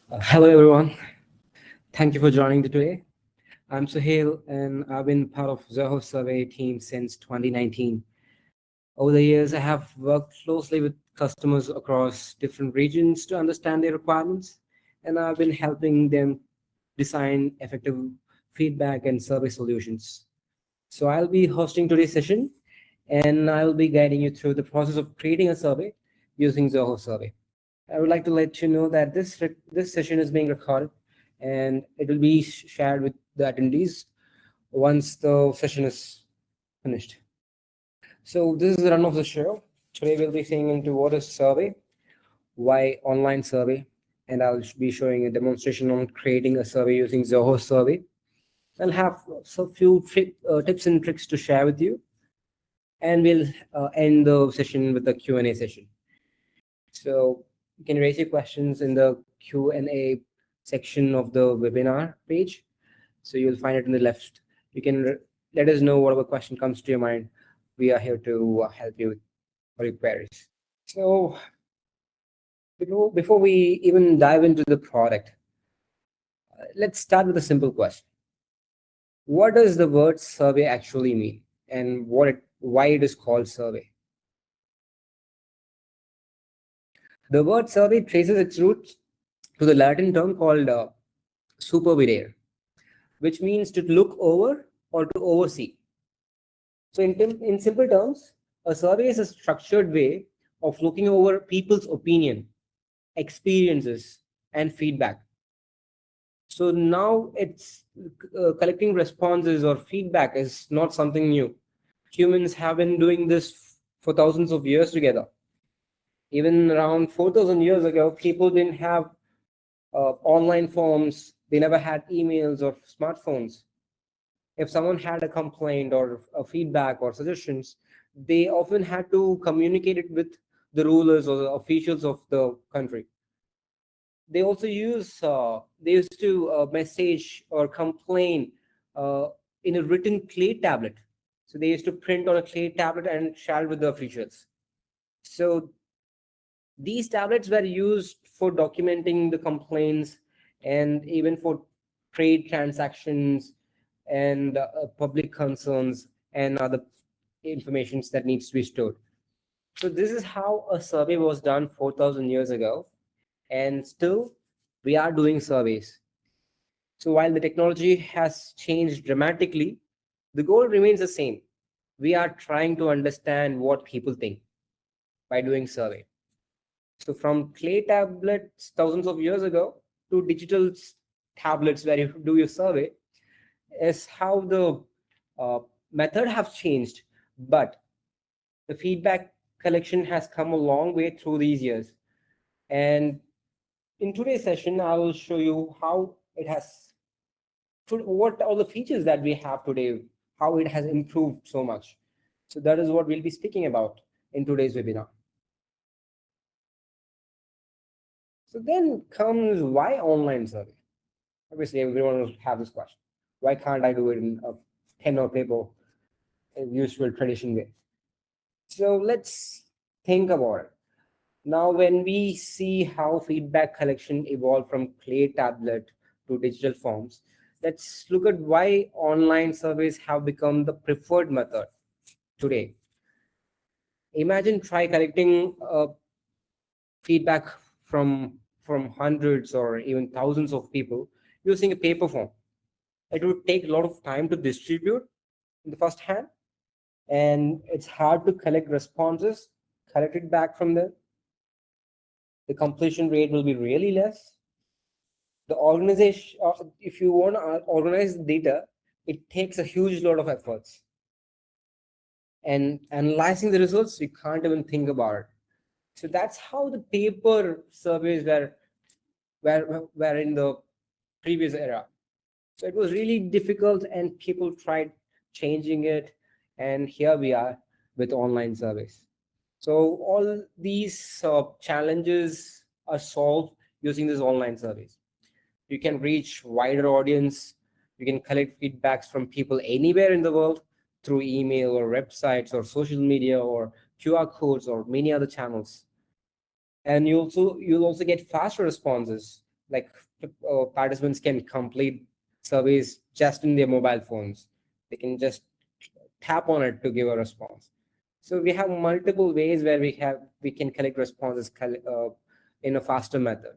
Hello, everyone. Thank you for joining today. I'm Suhail, and I've been part of Zoho Survey team since 2019. Over the years, I have worked closely with customers across different regions to understand their requirements, and I've been helping them design effective feedback and survey solutions. So I'll be hosting today's session, and I'll be guiding you through the process of creating a survey using Zoho Survey. I would like to let you know that this session is being recorded and it will be shared with the attendees once the session is finished. So this is the run of the show. Today we'll be seeing into what is survey, why online survey, and I'll be showing a demonstration on creating a survey using Zoho Survey. I'll have a few tips and tricks to share with you, and we'll end the session with the Q&A session. So you can raise your questions in the Q&A section of the webinar page. So you'll find it in the left. You can let us know whatever question comes to your mind. We are here to help you with your queries. So before we even dive into the product, let's start with a simple question. What does the word survey actually mean, and why it is called survey? The word survey traces its roots to the Latin term called supervidere, which means to look over or to oversee. So in simple terms, a survey is a structured way of looking over people's opinion, experiences, and feedback. So now it's collecting responses or feedback is not something new. Humans have been doing this for thousands of years together. Even around 4,000 years ago, people didn't have online forms. They never had emails or smartphones. If someone had a complaint or a feedback or suggestions, they often had to communicate it with the rulers or the officials of the country. They also used to message or complain in a written clay tablet. So they used to print on a clay tablet and share it with the officials. So these tablets were used for documenting the complaints and even for trade transactions and public concerns and other informations that needs to be stored. So this is how a survey was done 4,000 years ago, and still we are doing surveys. So while the technology has changed dramatically, the goal remains the same. We are trying to understand what people think by doing survey. So from clay tablets thousands of years ago to digital tablets where you do your survey is how the method have changed, but the feedback collection has come a long way through these years. And in today's session, I will show you how it has, what all the features that we have today, how it has improved so much. So that is what we'll be speaking about in today's webinar. So then comes why online survey? Obviously, everyone will have this question. Why can't I do it in a pen or paper, a usual tradition way? So let's think about it. Now, when we see how feedback collection evolved from clay tablet to digital forms, let's look at why online surveys have become the preferred method today. Imagine try collecting feedback from hundreds or even thousands of people using a paper form. It would take a lot of time to distribute in the first hand, and it's hard to collect responses, collect it back from them. The completion rate will be really less. The organization, if you want to organize the data, it takes a huge lot of efforts. And analyzing the results, you can't even think about it. So that's how the paper surveys were in the previous era. So it was really difficult, and people tried changing it. And here we are with online surveys. So all these challenges are solved using these online surveys. You can reach wider audience. You can collect feedbacks from people anywhere in the world through email or websites or social media or QR codes or many other channels. And you'll also get faster responses like participants can complete surveys just in their mobile phones. They can just tap on it to give a response. So we have multiple ways where we can collect responses in a faster method.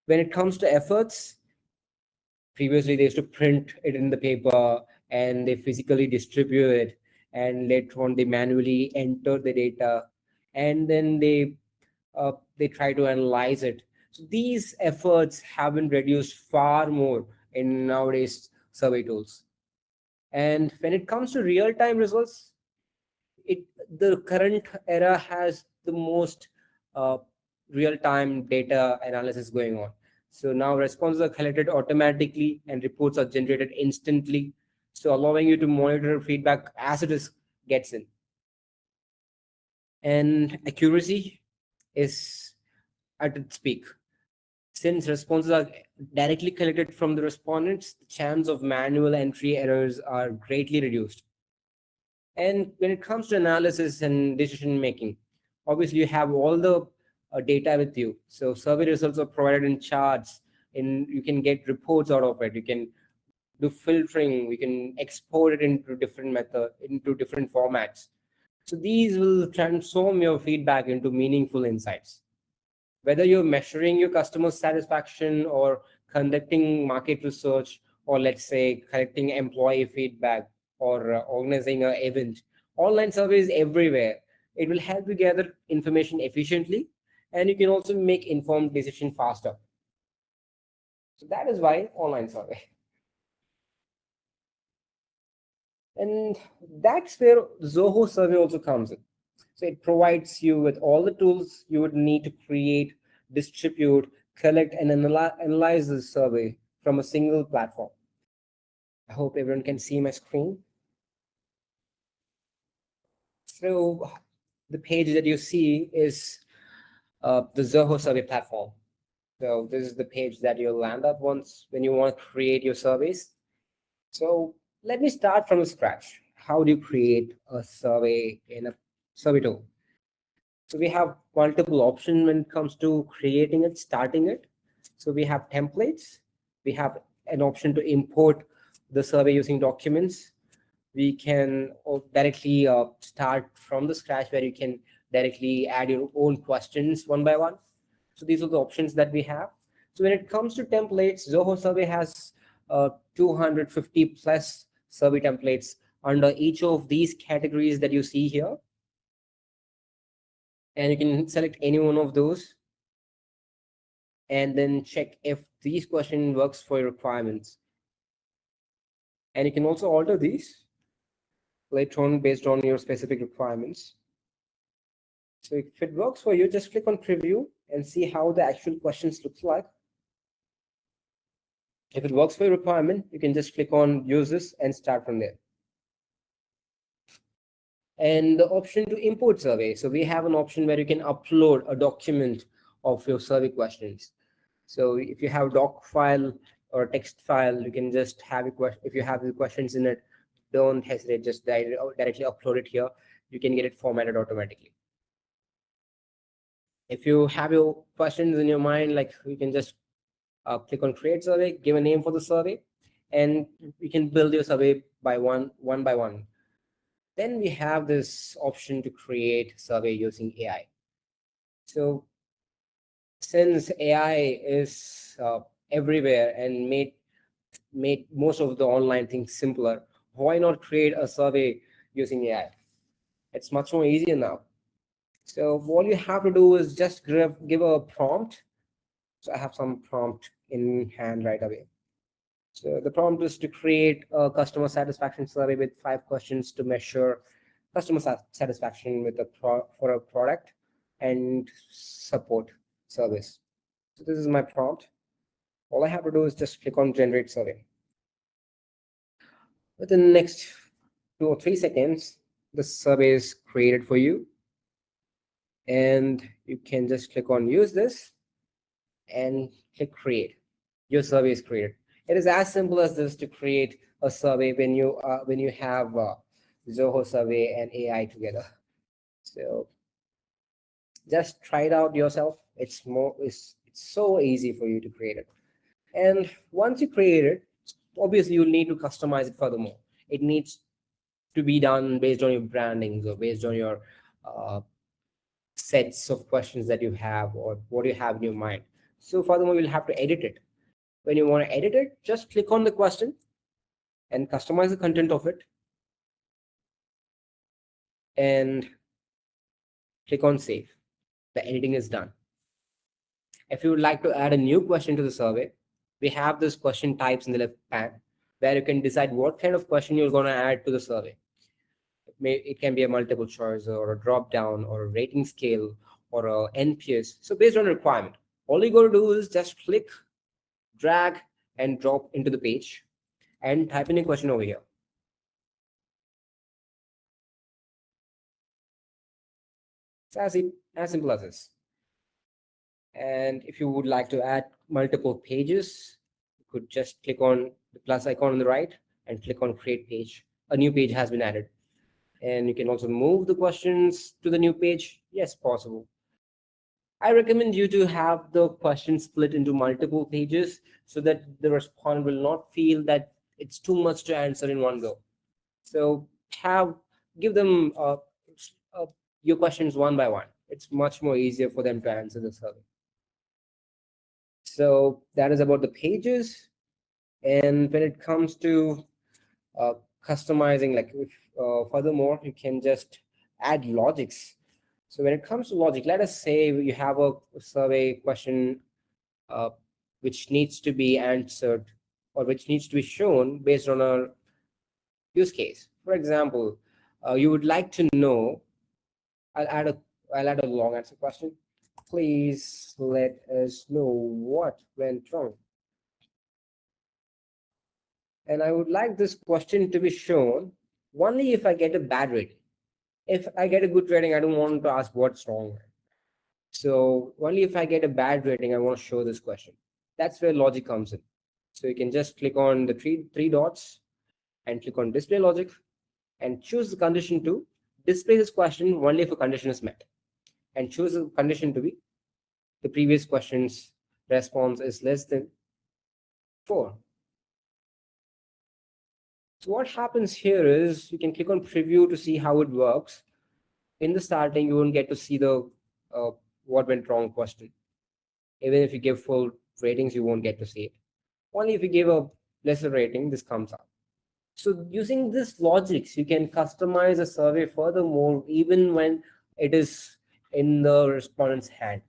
When it comes to efforts, previously they used to print it in the paper and they physically distribute it, and later on they manually enter the data, and then they try to analyze it. So these efforts have been reduced far more in nowadays survey tools. And when it comes to real-time results, it the current era has the most uh, real-time data analysis going on. So now responses are collected automatically and reports are generated instantly, so allowing you to monitor feedback as it is gets in. And accuracy is at its peak. Since responses are directly collected from the respondents, the chance of manual entry errors are greatly reduced. And when it comes to analysis and decision making, obviously you have all the data with you. So survey results are provided in charts, and you can get reports out of it. You can do filtering. We can export it into different formats. So these will transform your feedback into meaningful insights. Whether you're measuring your customer satisfaction or conducting market research, or let's say collecting employee feedback, or organizing an event, online surveys everywhere. It will help you gather information efficiently, and you can also make informed decision faster. So that is why online survey. And that's where Zoho Survey also comes in. So it provides you with all the tools you would need to create, distribute, collect, and analyze the survey from a single platform. I hope everyone can see my screen. So the page that you see is the Zoho Survey platform. So this is the page that you'll land up once when you want to create your surveys. So let me start from scratch. How do you create a survey in a survey tool? So we have multiple options when it comes to creating it, starting it. So we have templates. We have an option to import the survey using documents. We can directly start from the scratch, where you can directly add your own questions one by one. So these are the options that we have. So when it comes to templates, Zoho Survey has 250 plus survey templates under each of these categories that you see here. And you can select any one of those and then check if these question works for your requirements. And you can also alter these later on based on your specific requirements. So if it works for you, just click on preview and see how the actual questions looks like. If it works for your requirement, you can just click on use this and start from there. And the option to import survey. So we have an option where you can upload a document of your survey questions. So if you have a doc file or a text file, you can just have a question. If you have the questions in it, don't hesitate, just directly upload it here. You can get it formatted automatically. If you have your questions in your mind, like you can just click on create survey, give a name for the survey, and you can build your survey by one by one. Then we have this option to create survey using AI. So since AI is everywhere and made most of the online things simpler, why not create a survey using AI? It's much more easier now. So all you have to do is just give a prompt. So I have some prompt in hand right away. So the prompt is to create a customer satisfaction survey with 5 questions to measure customer satisfaction with for a product and support service. So this is my prompt. All I have to do is just click on generate survey. Within the next 2 or 3 seconds, the survey is created for you. And you can just click on use this and click create. Your survey is created. It is as simple as this to create a survey when you have Zoho Survey and AI together. So just try it out yourself. It's It's so easy for you to create it. And once you create it, obviously you'll need to customize it furthermore. It needs to be done based on your brandings or based on your uh, sets of questions that you have or what you have in your mind. So furthermore, you'll have to edit it. When you want to edit it, just click on the question and customize the content of it and click on save. The editing is done. If you would like to add a new question to the survey, we have this question types in the left pane where you can decide what kind of question you're going to add to the survey. It can be a multiple choice or a drop down or a rating scale or a NPS. So based on requirement, all you got to do is just click, drag, and drop into the page and type in a question over here. It's as simple as this. And if you would like to add multiple pages, you could just click on the plus icon on the right and click on create page. A new page has been added. And you can also move the questions to the new page. Yes, possible. I recommend you to have the question split into multiple pages so that the respondent will not feel that it's too much to answer in one go. So give them your questions one by one. It's much more easier for them to answer the survey. So that is about the pages. And when it comes to customizing, like furthermore, you can just add logics. So when it comes to logic, let us say you have a survey question which needs to be answered or which needs to be shown based on a use case. For example, you would like to know, I'll add a long answer question. Please let us know what went wrong. And I would like this question to be shown only if I get a bad rating. If I get a good rating, I don't want to ask what's wrong. So only if I get a bad rating, I want to show this question. That's where logic comes in. So you can just click on the three dots and click on display logic and choose the condition to display this question only if a condition is met, and choose the condition to be the previous question's response is less than 4. So what happens here is you can click on preview to see how it works. In the starting, you won't get to see the what went wrong question. Even if you give full ratings, you won't get to see it. Only if you give a lesser rating, this comes up. So using this logics, you can customize a survey furthermore, even when it is in the respondent's hand.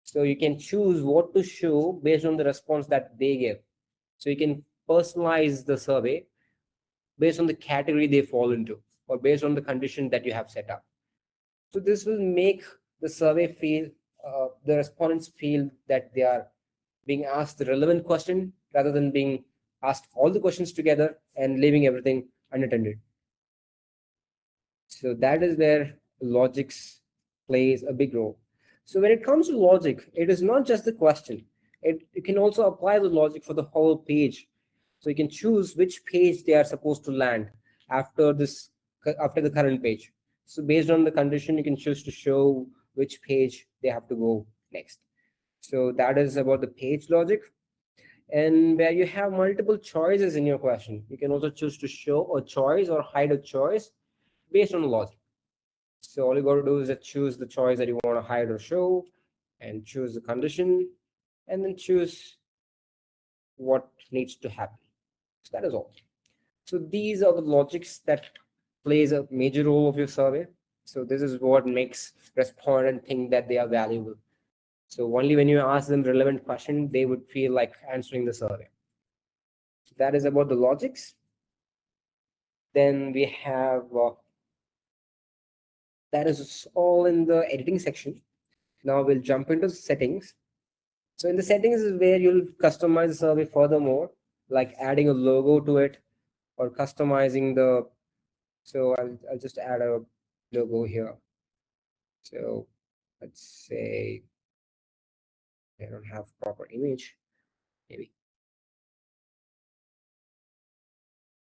So you can choose what to show based on the response that they give. So you can personalize the survey based on the category they fall into or based on the condition that you have set up. So this will make the survey feel, the respondents feel that they are being asked the relevant question rather than being asked all the questions together and leaving everything unattended. So that is where logics plays a big role. So when it comes to logic, it is not just the question. You can also apply the logic for the whole page. So you can choose which page they are supposed to land after the current page. So based on the condition, you can choose to show which page they have to go next. So that is about the page logic. And where you have multiple choices in your question, you can also choose to show a choice or hide a choice based on logic. So all you got to do is just choose the choice that you want to hide or show and choose the condition and then choose what needs to happen. So that is all. So these are the logics that plays a major role of your survey. So this is what makes respondent think that they are valuable. So only when you ask them relevant question, they would feel like answering the survey. So that is about the logics. Then we have that is all in the editing section. Now we'll jump into settings. So in the settings is where you'll customize the survey furthermore, like adding a logo to it or customizing the. So I'll just add a logo here. So let's say I don't have proper image, maybe.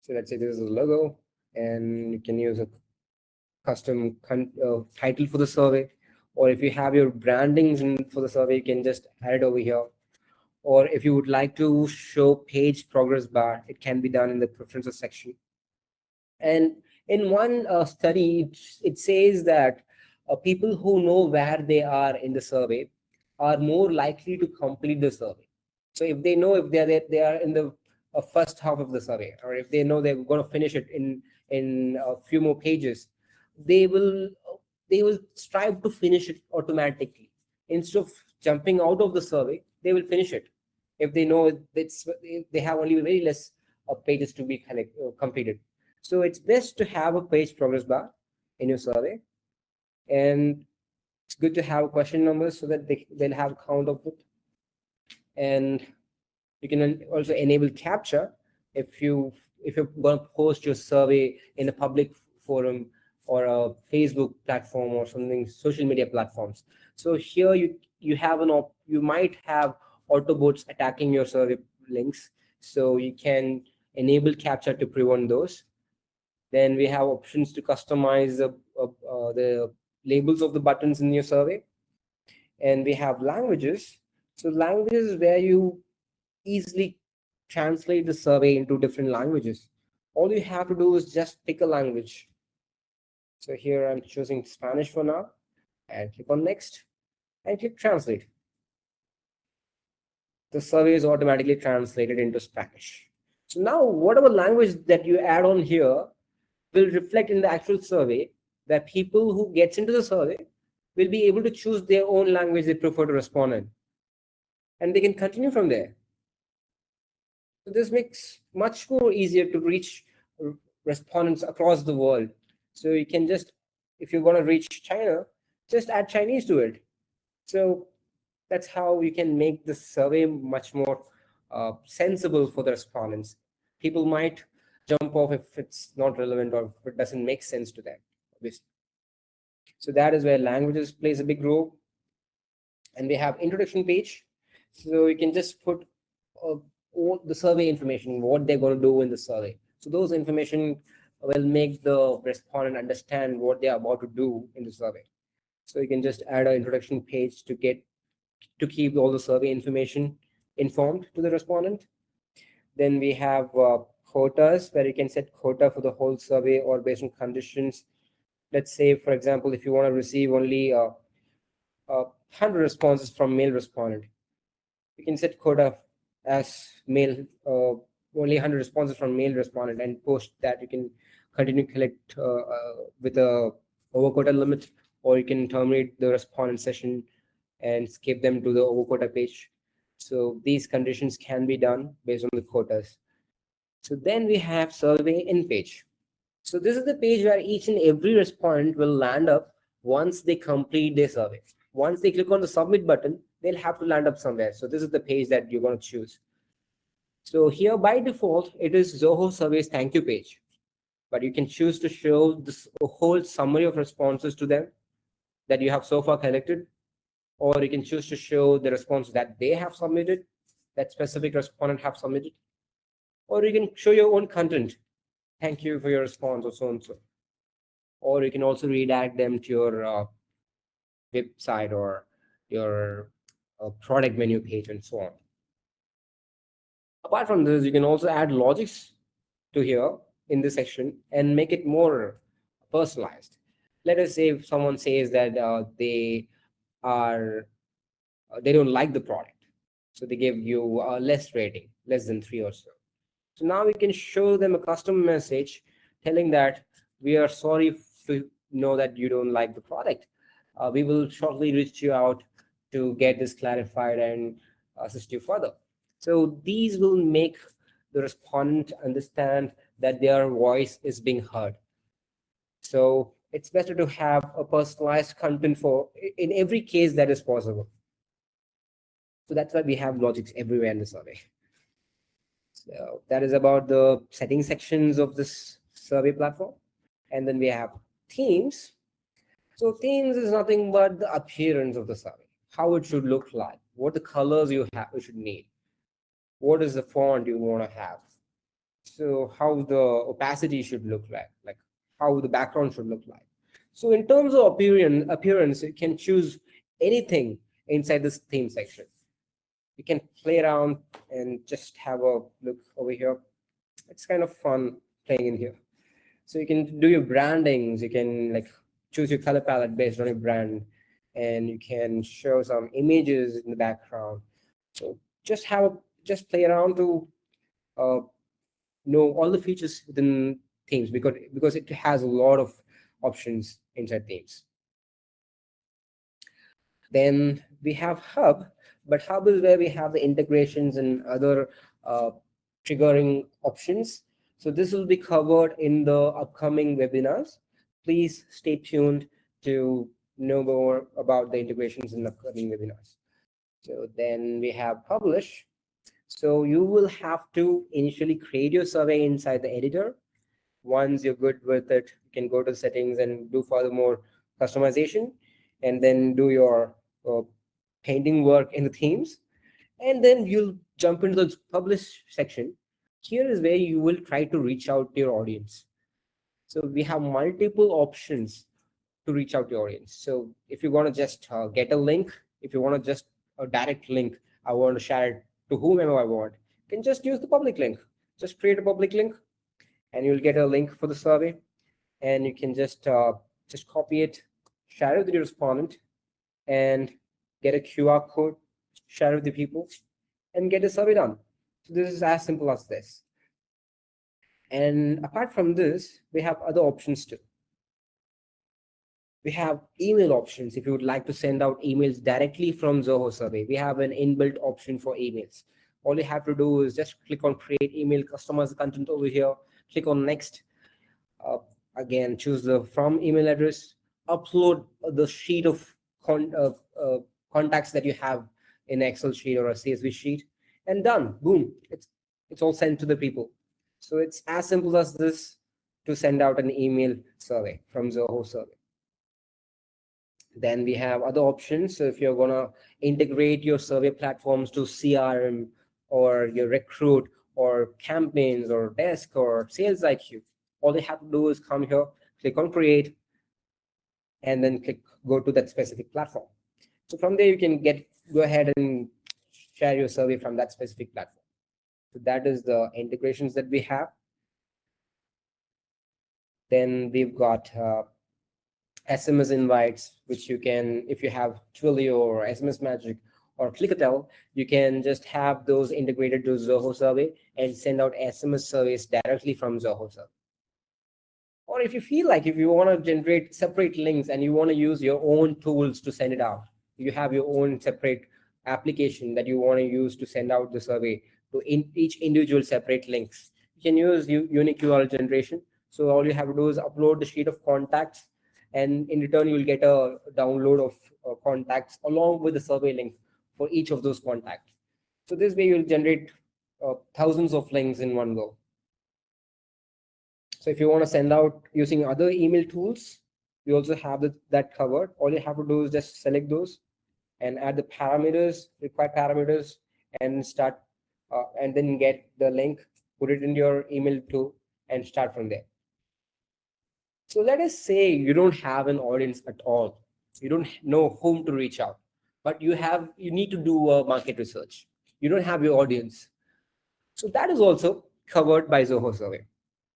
So let's say this is a logo, and you can use a custom title for the survey, or if you have your brandings for the survey, you can just add it over here. Or if you would like to show page progress bar, it can be done in the preferences section. And in one study, it says that people who know where they are in the survey are more likely to complete the survey. So if they know if they are in the first half of the survey, or if they know they're going to finish it in a few more pages, they will they will strive to finish it automatically. Instead of jumping out of the survey, they will finish it if they know it's they have only very less pages to be completed. So it's best to have a page progress bar in your survey, and it's good to have question numbers so that they'll have count of it. And you can also enable capture if you're going to post your survey in a public forum or a Facebook platform or something, social media platforms. So here you have you might have auto bots attacking your survey links, so you can enable capture to prevent those. Then we have options to customize the labels of the buttons in your survey. And we have languages. So languages is where you easily translate the survey into different languages. All you have to do is just pick a language. So here I'm choosing Spanish for now, and click on next and click translate. The survey is automatically translated into Spanish. So now whatever language that you add on here will reflect in the actual survey, that people who gets into the survey will be able to choose their own language they prefer to respond in, and they can continue from there. So this makes much more easier to reach respondents across the world. So you can just, if you're going to reach China, just add Chinese to it. So that's how you can make the survey much more sensible for the respondents. People might jump off if it's not relevant or if it doesn't make sense to them, obviously. So that is where languages plays a big role. And we have introduction page. So you can just put all the survey information, what they're going to do in the survey. So those information will make the respondent understand what they are about to do in the survey. So you can just add an introduction page to keep all the survey information informed to the respondent. Then we have quotas, where you can set quota for the whole survey or based on conditions. Let's say, for example, if you want to receive only 100 responses from male respondent, you can set quota as male, only 100 responses from male respondent, and post that. You can continue collect with a over quota limit, or you can terminate the respondent session and skip them to the over quota page. So these conditions can be done based on the quotas. So then we have survey in page. So this is the page where each and every respondent will land up once they complete their survey. Once they click on the submit button, they'll have to land up somewhere. So this is the page that you're going to choose. So here by default, it is Zoho Survey's thank you page. But you can choose to show this whole summary of responses to them that you have so far collected, or you can choose to show the response that they have submitted, that specific respondent have submitted, or you can show your own content. Thank you for your response, or so and so. Or you can also redirect them to your website or your product menu page and so on. Apart from this, you can also add logics to here in this section and make it more personalized. Let us say if someone says that they don't like the product, so they give you a less rating, less than 3 or so. So now we can show them a custom message telling that we are sorry to know that you don't like the product. We will shortly reach you out to get this clarified and assist you further. So these will make the respondent understand that their voice is being heard. So it's better to have a personalized content for in every case that is possible. So that's why we have logics everywhere in the survey. So that is about the setting sections of this survey platform. And then we have themes. So themes is nothing but the appearance of the survey, how it should look like, what the colors you should need, what is the font you want to have, so how the opacity should look like how the background should look like. So in terms of appearance, you can choose anything inside this theme section. You can play around and just have a look over here. It's kind of fun playing in here. So you can do your brandings. You can like choose your color palette based on your brand, and you can show some images in the background. So just play around to uh, know all the features within themes, because it has a lot of options inside themes. Then we have Hub, but Hub is where we have the integrations and other uh, triggering options. So this will be covered in the upcoming webinars. Please stay tuned to know more about the integrations in the upcoming webinars. So then we have Publish. So you will have to initially create your survey inside the editor. Once you're good with it, you can go to settings and do furthermore customization, and then do your painting work in the themes. And then you'll jump into the publish section. Here is where you will try to reach out to your audience. So we have multiple options to reach out to your audience. So if you want to just get a link, if you want to just a direct link, I want to share it to whomever I want, you can just use the public link. Just create a public link, and you'll get a link for the survey, and you can just copy it, share it with your respondent, and get a QR code, share it with the people, and get a survey done. So this is as simple as this. And apart from this, we have other options too. We have email options. If you would like to send out emails directly from Zoho Survey, we have an inbuilt option for emails. All you have to do is just click on create email, customize the content over here, click on next. Again, choose the from email address, upload the sheet of contacts that you have in Excel sheet or a CSV sheet, and done. Boom, it's all sent to the people. So it's as simple as this to send out an email survey from Zoho Survey. Then we have other options. So if you're gonna integrate your survey platforms to CRM or your Recruit or Campaigns or Desk or Sales IQ, all you have to do is come here, click on create, and then go to that specific platform. So from there you can go ahead and share your survey from that specific platform. So that is the integrations that we have. Then we've got SMS invites, which you can, if you have Twilio or SMS Magic or Clickatel, you can just have those integrated to Zoho Survey and send out SMS surveys directly from Zoho Survey. Or if you feel like if you want to generate separate links and you want to use your own tools to send it out, you have your own separate application that you want to use to send out the survey to each individual separate links. You can use unique URL generation. So all you have to do is upload the sheet of contacts, and in return you will get a download of contacts along with the survey link for each of those contacts. So this way you'll generate thousands of links in one go. So if you want to send out using other email tools, we also have that covered. All you have to do is just select those and add the parameters, required parameters, and start and then get the link, put it in your email tool, and start from there. So let us say you don't have an audience at all. You don't know whom to reach out, but you need to do a market research. You don't have your audience. So that is also covered by Zoho Survey.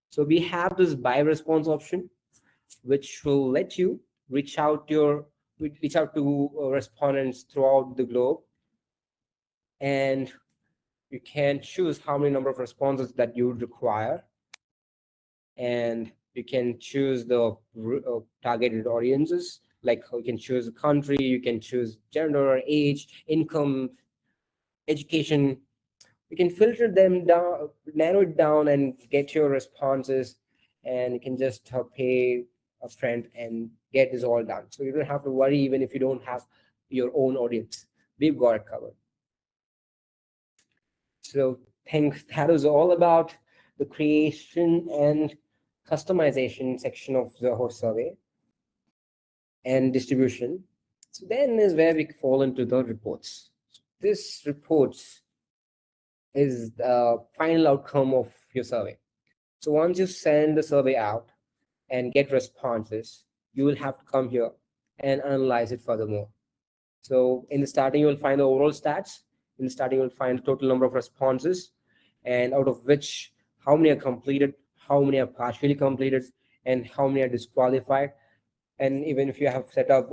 So we have this buy response option, which will let you reach out to respondents throughout the globe, and you can choose how many number of responses that you would require, and you can choose the targeted audiences. Like you can choose a country, you can choose gender, age, income, education. You can filter them down, narrow it down, and get your responses, and you can just pay a friend and get this all done. So you don't have to worry even if you don't have your own audience. We've got it covered. So I think that is all about the creation and customization section of the Zoho Survey and distribution. So then is where we fall into the reports. This reports is the final outcome of your survey. So once you send the survey out and get responses, you will have to come here and analyze it furthermore. So in the starting, you will find the overall stats. In the starting, you will find the total number of responses, and out of which how many are completed, how many are partially completed, and how many are disqualified. And even if you have set up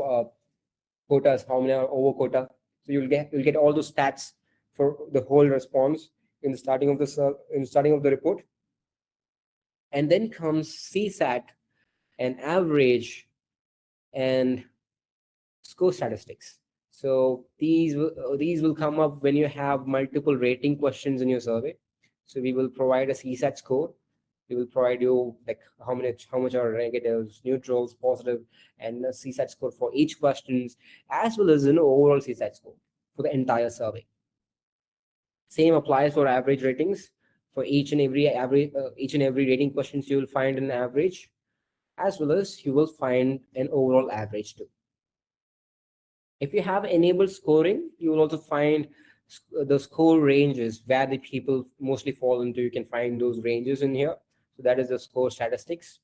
quotas, how many are over quota. So you'll get all those stats for the whole response in the starting of the report. And then comes CSAT and average and score statistics. So these will come up when you have multiple rating questions in your survey. So we will provide a CSAT score. We will provide you like how much are negatives, neutrals, positive, and a CSAT score for each questions, as well as an overall CSAT score for the entire survey. Same applies for average ratings. For each and every rating questions, you will find an average, as well as you will find an overall average too. If you have enabled scoring, you will also find the score ranges where the people mostly fall into. You can find those ranges in here. So that is the score statistics.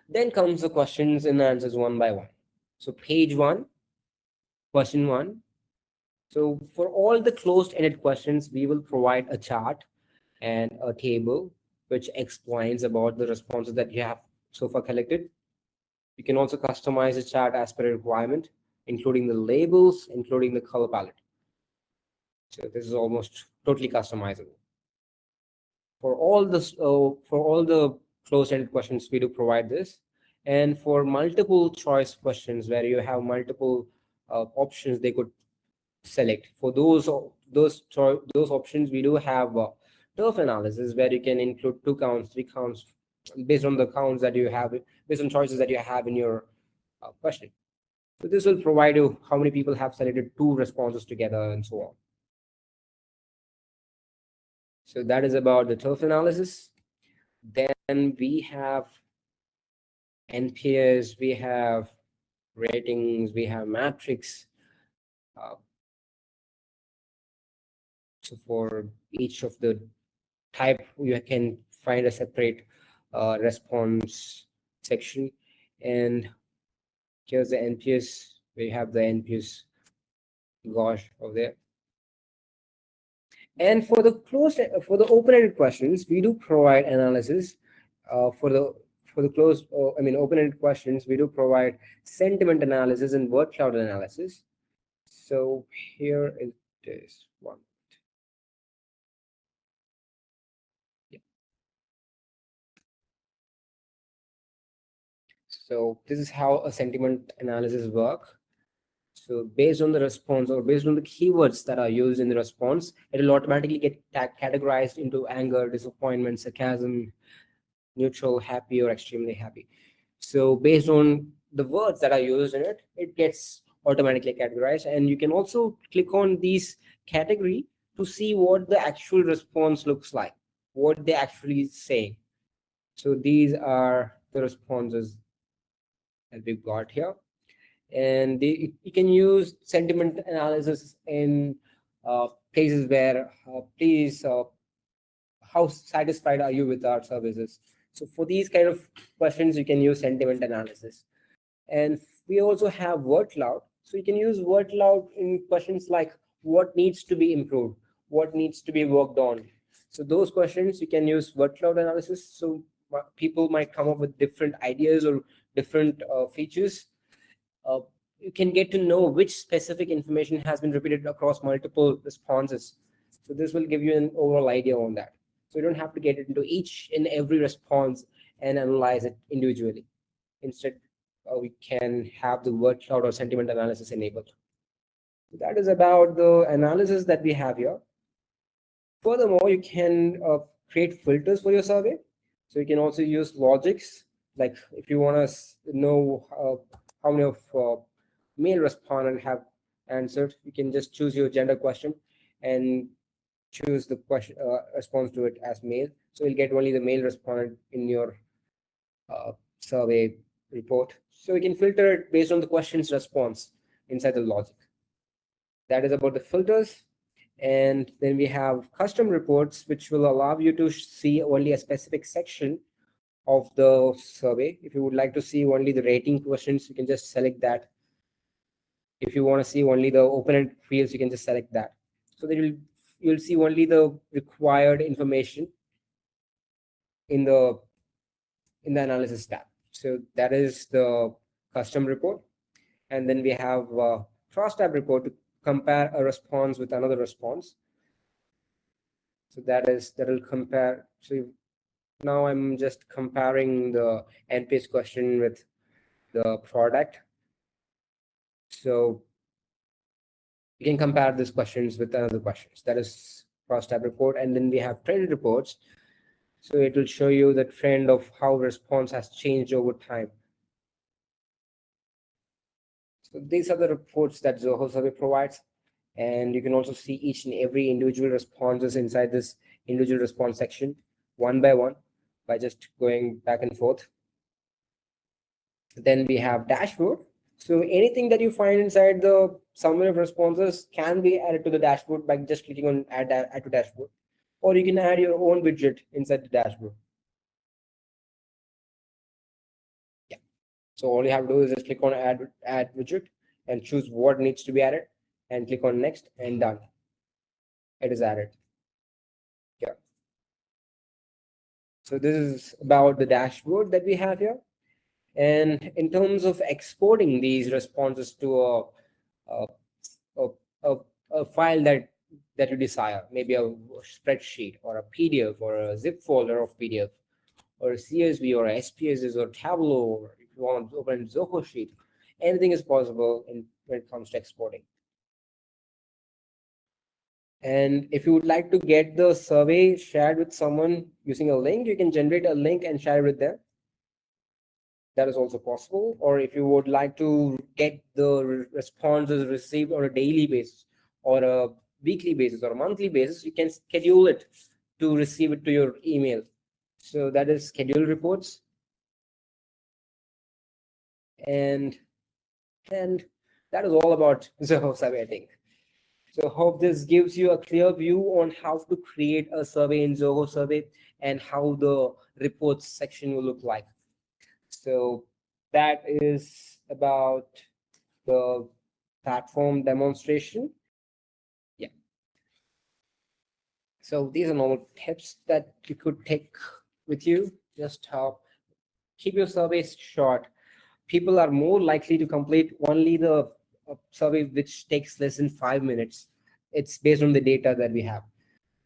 Then comes the questions and answers one by one. So page 1, question 1. So for all the closed-ended questions, we will provide a chart and a table which explains about the responses that you have so far collected. You can also customize the chart as per requirement, including the labels, including the color palette. So this is almost totally customizable. For all the closed-ended questions, we do provide this. And for multiple choice questions where you have multiple options they could select, for those options, we do have turf analysis where you can include 2 counts, 3 counts, based on the counts that you have, based on choices that you have in your question. So this will provide you how many people have selected 2 responses together and so on. So that is about the turf analysis. Then we have NPS, we have ratings, we have matrix. So for each of the type, you can find a separate response section. And here's the NPS. We have the NPS gauge over there. And for the open-ended questions, we do provide analysis. For the open-ended questions, we do provide sentiment analysis and word cloud analysis. So here it is one. Yeah. So this is how a sentiment analysis work. So based on the response or based on the keywords that are used in the response, it will automatically get categorized into anger, disappointment, sarcasm, neutral, happy, or extremely happy. So based on the words that are used in it, it gets automatically categorized. And you can also click on these category to see what the actual response looks like, what they actually say. So these are the responses that we've got here. And you can use sentiment analysis in places where how satisfied are you with our services. So for these kind of questions, you can use sentiment analysis. And we also have word cloud. So you can use word cloud in questions like what needs to be improved, what needs to be worked on. So those questions, you can use word cloud analysis. So people might come up with different ideas or different features. You can get to know which specific information has been repeated across multiple responses. So this will give you an overall idea on that. So you don't have to get into each and every response and analyze it individually. Instead, we can have the word cloud or sentiment analysis enabled. So that is about the analysis that we have here. Furthermore, you can create filters for your survey. So you can also use logics. Like if you want to know how many of male respondents have answered, you can just choose your gender question and choose the question response to it as male. So you'll get only the male respondent in your survey report. So you can filter it based on the question's response inside the logic. That is about the filters. And then we have custom reports, which will allow you to see only a specific section of the survey. If you would like to see only the rating questions, you can just select that. If you want to see only the open-ended fields, you can just select that. So that you'll see only the required information in the analysis tab. So that is the custom report. And then we have cross-tab report to compare a response with another response. So that will compare. So now I'm just comparing the NPS question with the product. So you can compare these questions with another questions. That is cross-tab report. And then we have trend reports. So it will show you the trend of how response has changed over time. So these are the reports that Zoho Survey provides. And you can also see each and every individual responses inside this individual response section, one by one, by just going back and forth. Then we have dashboard. So anything that you find inside the summary of responses can be added to the dashboard by just clicking on add to dashboard, or you can add your own widget inside the dashboard. Yeah. So all you have to do is just click on add widget and choose what needs to be added and click on next and done. It is added. Yeah. So this is about the dashboard that we have here. And in terms of exporting these responses to a, a, a file that you desire, maybe a spreadsheet or a PDF or a zip folder of PDF or a CSV or a SPSS or Tableau, or if you want to open Zoho sheet, anything is possible when it comes to exporting. And if you would like to get the survey shared with someone using a link, you can generate a link and share it with them. That is also possible. Or if you would like to get the responses received on a daily basis or a weekly basis or a monthly basis, you can schedule it to receive it to your email. So that is schedule reports. And that is all about Zoho Survey, I think. So hope this gives you a clear view on how to create a survey in Zoho Survey and how the reports section will look like. So that is about the platform demonstration. Yeah. So these are normal tips that you could take with you. Just keep your surveys short. People are more likely to complete only the survey which takes less than 5 minutes. It's based on the data that we have.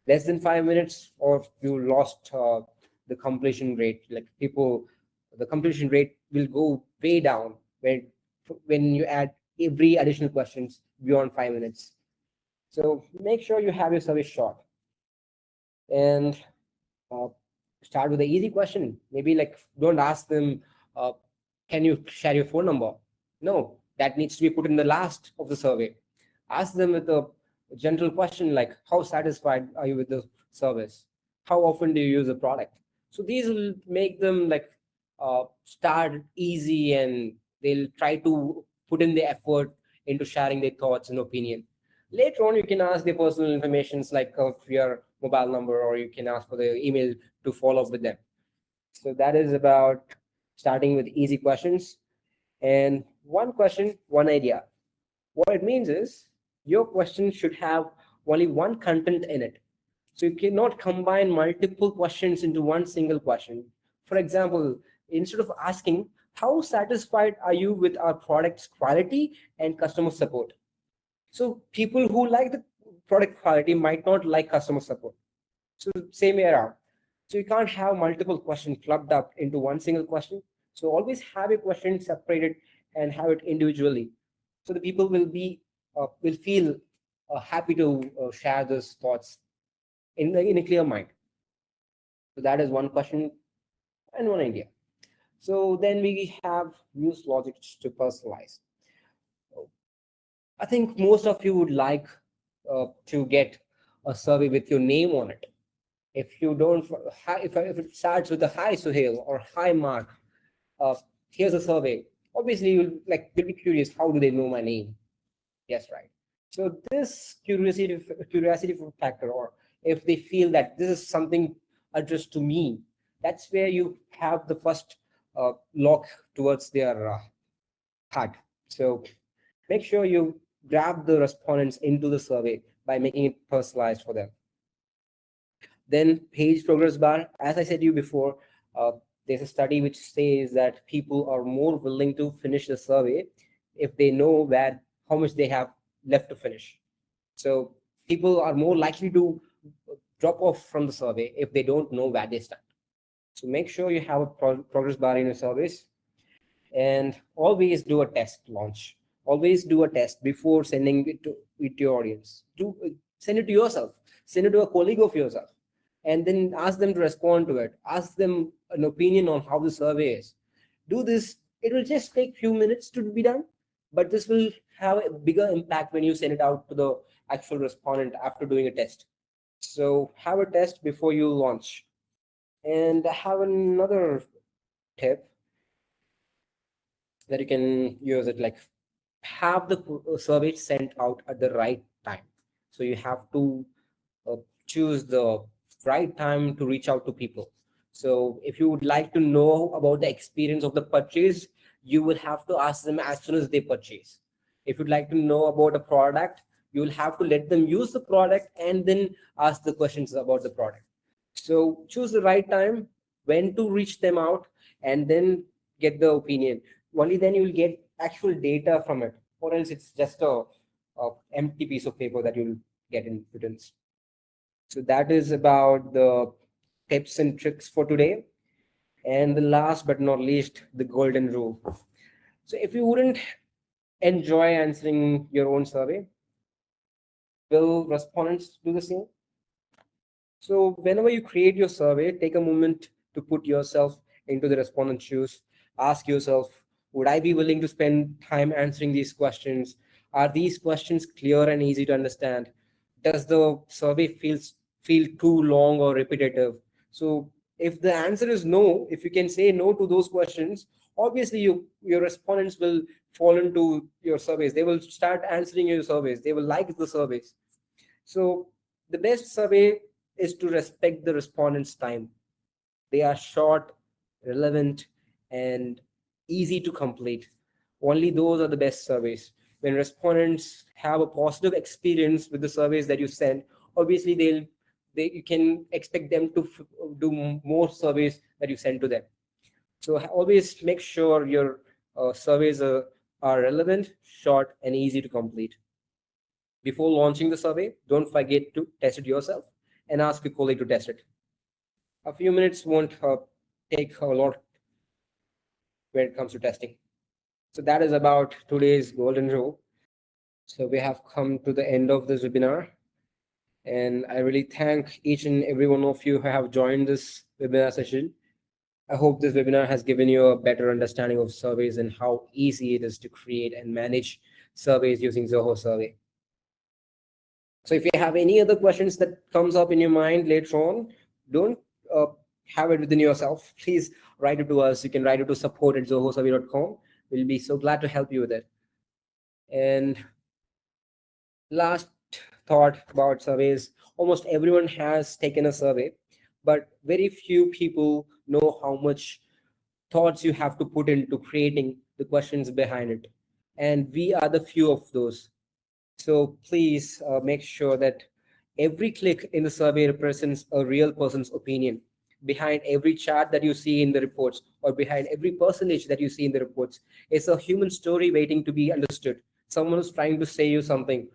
Less than 5 minutes, or you lost the completion rate. Like the completion rate will go way down when you add every additional questions beyond 5 minutes. So make sure you have your survey short. And start with the easy question. Maybe like don't ask them, can you share your phone number? No, that needs to be put in the last of the survey. Ask them with a gentle question like, how satisfied are you with the service? How often do you use the product? So these will make them like start easy, and they'll try to put in the effort into sharing their thoughts and opinion. Later on, you can ask their personal informations like your mobile number, or you can ask for the email to follow up with them. So that is about starting with easy questions. And one question, one idea. What it means is your question should have only one content in it. So you cannot combine multiple questions into one single question. For example, instead of asking, how satisfied are you with our product's quality and customer support? So people who like the product quality might not like customer support. So same way around. So you can't have multiple questions clubbed up into one single question. So always have a question separated and have it individually. So the people will feel happy to share those thoughts in a clear mind. So that is one question and one idea. So then we have use logic to personalize. I think most of you would like to get a survey with your name on it. If you don't, if it starts with a hi Suhail or hi Mark, here's a survey. Obviously, you'll be curious. How do they know my name? Yes, right. So this curiosity factor, or if they feel that this is something addressed to me, That's where you have the first lock towards their heart. So make sure you grab the respondents into the survey by making it personalized for them. Then page progress bar, as I said to you before, there's a study which says that people are more willing to finish the survey if they know how much they have left to finish. So people are more likely to drop off from the survey if they don't know where they stand. So make sure you have a progress bar in your surveys, and always do a test launch. Always do a test before sending it to your audience. Send it to yourself. Send it to a colleague of yourself, and then ask them to respond to it. Ask them an opinion on how the survey is. Do this. It will just take few minutes to be done, but this will have a bigger impact when you send it out to the actual respondent after doing a test. So have a test before you launch. And I have another tip that you can use it, like have the survey sent out at the right time. So you have to choose the right time to reach out to people. So if you would like to know about the experience of the purchase, you will have to ask them as soon as they purchase. If you'd like to know about a product, you will have to let them use the product and then ask the questions about the product. So choose the right time, when to reach them out, and then get the opinion. Only then you will get actual data from it, or else it's just a empty piece of paper that you'll get in returns. So that is about the tips and tricks for today. And the last but not least, the golden rule. So if you wouldn't enjoy answering your own survey, will respondents do the same? So whenever you create your survey, take a moment to put yourself into the respondent's shoes. Ask yourself, would I be willing to spend time answering these questions? Are these questions clear and easy to understand? Does the survey feel too long or repetitive? So if the answer is no, if you can say no to those questions, obviously your respondents will fall into your surveys. They will start answering your surveys. They will like the surveys. So the best survey is to respect the respondents' time. They are short, relevant, and easy to complete. Only those are the best surveys. When respondents have a positive experience with the surveys that you send, obviously you can expect them to do more surveys that you send to them. So always make sure your surveys are relevant, short, and easy to complete. Before launching the survey, don't forget to test it yourself and ask your colleague to test it. A few minutes won't take a lot when it comes to testing. So that is about today's golden rule. So we have come to the end of this webinar. And I really thank each and every one of you who have joined this webinar session. I hope this webinar has given you a better understanding of surveys and how easy it is to create and manage surveys using Zoho Survey. So if you have any other questions that comes up in your mind later on, don't have it within yourself. Please write it to us. You can write it to support@zohosurvey.com. We'll be so glad to help you with it. And last thought about surveys, almost everyone has taken a survey, but very few people know how much thoughts you have to put into creating the questions behind it. And we are the few of those. So please make sure that every click in the survey represents a real person's opinion. Behind every chart that you see in the reports, or behind every percentage that you see in the reports, is a human story waiting to be understood. Someone is trying to say you something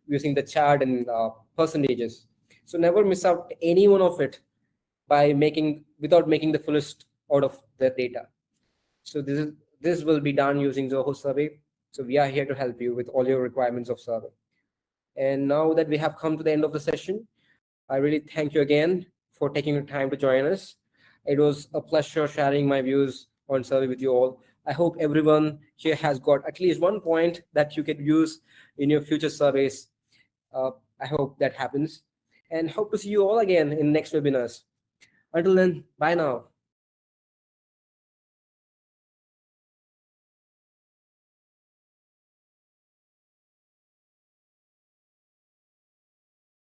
using the chart and percentages. So never miss out any one of it without making the fullest out of the data. So this will be done using Zoho Survey. So we are here to help you with all your requirements of survey. And now that we have come to the end of the session, I really thank you again for taking the time to join us. It was a pleasure sharing my views on survey with you all. I hope everyone here has got at least one point that you could use in your future surveys. I hope that happens, and hope to see you all again in next webinars. Until then, bye now.